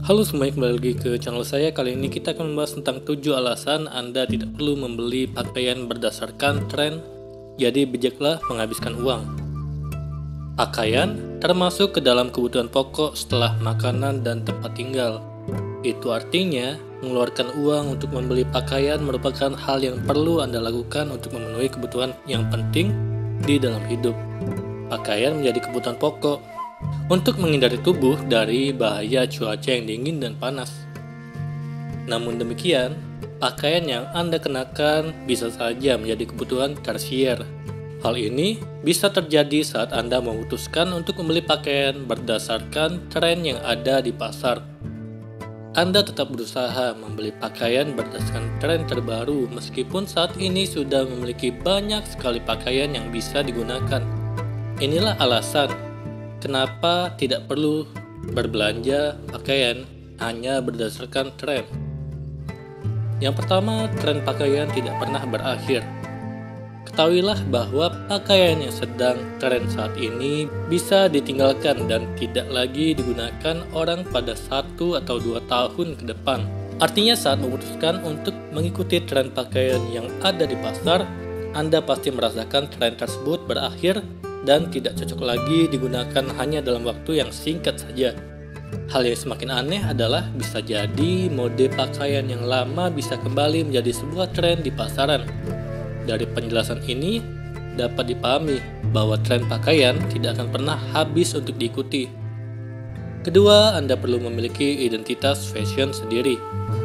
Halo semuanya, kembali lagi ke channel saya. Kali ini kita akan membahas tentang 7 alasan Anda tidak perlu membeli pakaian berdasarkan tren. Jadi bijaklah menghabiskan uang. Pakaian termasuk ke dalam kebutuhan pokok setelah makanan dan tempat tinggal. Itu artinya mengeluarkan uang untuk membeli pakaian merupakan hal yang perlu Anda lakukan untuk memenuhi kebutuhan yang penting di dalam hidup. Pakaian menjadi kebutuhan pokok untuk menghindari tubuh dari bahaya cuaca yang dingin dan panas. Namun demikian, pakaian yang Anda kenakan bisa saja menjadi kebutuhan tersier. Hal ini bisa terjadi saat Anda memutuskan untuk membeli pakaian berdasarkan tren yang ada di pasar. Anda tetap berusaha membeli pakaian berdasarkan tren terbaru meskipun saat ini sudah memiliki banyak sekali pakaian yang bisa digunakan. Inilah alasan kenapa tidak perlu berbelanja pakaian hanya berdasarkan tren. Yang pertama, tren pakaian tidak pernah berakhir. Ketahuilah bahwa pakaian yang sedang tren saat ini bisa ditinggalkan dan tidak lagi digunakan orang pada 1 atau 2 tahun ke depan. Artinya saat memutuskan untuk mengikuti tren pakaian yang ada di pasar, Anda pasti merasakan tren tersebut berakhir dan tidak cocok lagi digunakan hanya dalam waktu yang singkat saja. Hal yang semakin aneh adalah bisa jadi mode pakaian yang lama bisa kembali menjadi sebuah tren di pasaran. Dari penjelasan ini dapat dipahami bahwa tren pakaian tidak akan pernah habis untuk diikuti. Kedua, Anda perlu memiliki identitas fashion sendiri.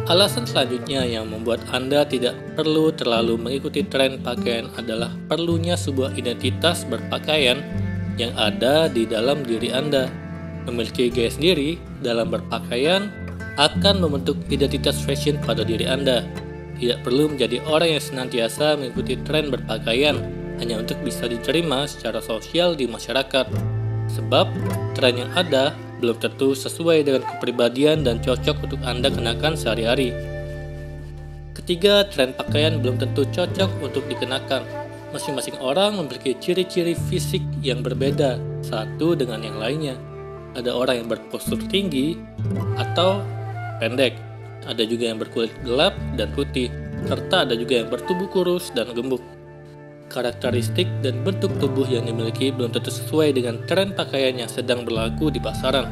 Alasan selanjutnya yang membuat Anda tidak perlu terlalu mengikuti tren pakaian adalah perlunya sebuah identitas berpakaian yang ada di dalam diri Anda. Memiliki gaya sendiri dalam berpakaian akan membentuk identitas fashion pada diri Anda. Tidak perlu menjadi orang yang senantiasa mengikuti tren berpakaian hanya untuk bisa diterima secara sosial di masyarakat. Sebab tren yang ada belum tentu sesuai dengan kepribadian dan cocok untuk Anda kenakan sehari-hari. Ketiga, tren pakaian belum tentu cocok untuk dikenakan. Masing-masing orang memiliki ciri-ciri fisik yang berbeda satu dengan yang lainnya. Ada orang yang berpostur tinggi atau pendek, ada juga yang berkulit gelap dan putih, serta ada juga yang bertubuh kurus dan gemuk. Karakteristik dan bentuk tubuh yang dimiliki belum tentu sesuai dengan tren pakaian yang sedang berlaku di pasaran.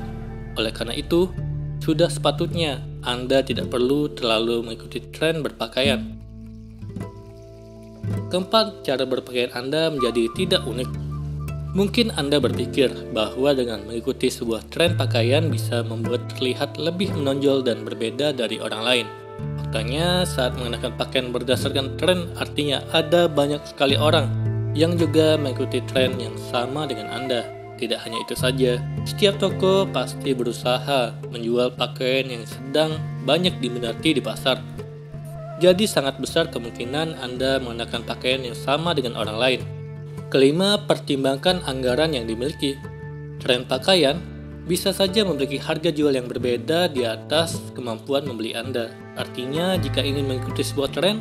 Oleh karena itu, sudah sepatutnya Anda tidak perlu terlalu mengikuti tren berpakaian. Keempat, cara berpakaian Anda menjadi tidak unik. Mungkin Anda berpikir bahwa dengan mengikuti sebuah tren pakaian bisa membuat terlihat lebih menonjol dan berbeda dari orang lain. Faktanya, saat mengenakan pakaian berdasarkan tren artinya ada banyak sekali orang yang juga mengikuti tren yang sama dengan Anda. Tidak hanya itu saja, setiap toko pasti berusaha menjual pakaian yang sedang banyak diminati di pasar. Jadi sangat besar kemungkinan Anda mengenakan pakaian yang sama dengan orang lain. Kelima, pertimbangkan anggaran yang dimiliki. Tren pakaian bisa saja memiliki harga jual yang berbeda di atas kemampuan membeli Anda. Artinya, jika ingin mengikuti sebuah tren,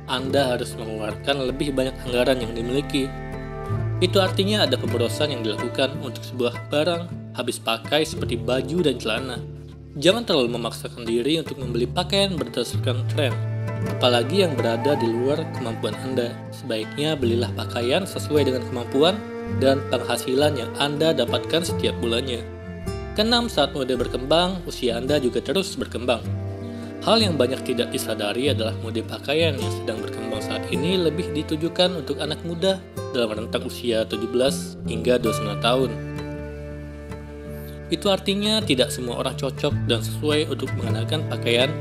Anda harus mengeluarkan lebih banyak anggaran yang dimiliki. Itu artinya ada pemborosan yang dilakukan untuk sebuah barang habis pakai seperti baju dan celana. Jangan terlalu memaksakan diri untuk membeli pakaian berdasarkan tren, apalagi yang berada di luar kemampuan Anda. Sebaiknya belilah pakaian sesuai dengan kemampuan dan penghasilan yang Anda dapatkan setiap bulannya. Keenam, saat mode berkembang, usia Anda juga terus berkembang. Hal yang banyak tidak disadari adalah mode pakaian yang sedang berkembang saat ini lebih ditujukan untuk anak muda dalam rentang usia 17 hingga 29 tahun. Itu artinya tidak semua orang cocok dan sesuai untuk mengenakan pakaian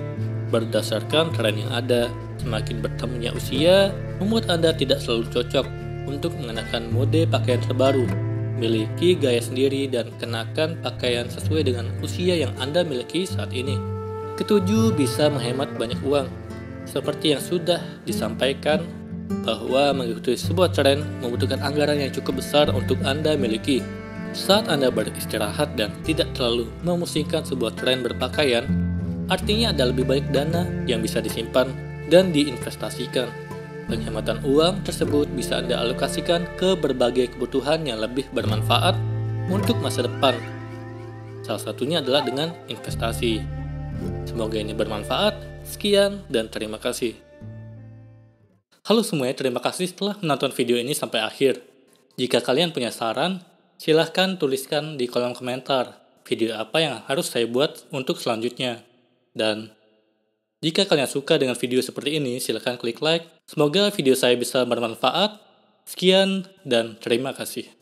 berdasarkan tren yang ada. Semakin bertambahnya usia, membuat Anda tidak selalu cocok untuk mengenakan mode pakaian terbaru. Miliki gaya sendiri dan kenakan pakaian sesuai dengan usia yang Anda miliki saat ini. Ketujuh, bisa menghemat banyak uang. Seperti yang sudah disampaikan bahwa mengikuti sebuah tren membutuhkan anggaran yang cukup besar untuk Anda miliki. Saat Anda beristirahat dan tidak terlalu memusingkan sebuah tren berpakaian, artinya ada lebih banyak dana yang bisa disimpan dan diinvestasikan. Penghematan uang tersebut bisa Anda alokasikan ke berbagai kebutuhan yang lebih bermanfaat untuk masa depan. Salah satunya adalah dengan investasi. Semoga ini bermanfaat. Sekian dan terima kasih. Halo semuanya, terima kasih telah menonton video ini sampai akhir. Jika kalian punya saran, silahkan tuliskan di kolom komentar video apa yang harus saya buat untuk selanjutnya. Dan jika kalian suka dengan video seperti ini, silahkan klik like. Semoga video saya bisa bermanfaat. Sekian dan terima kasih.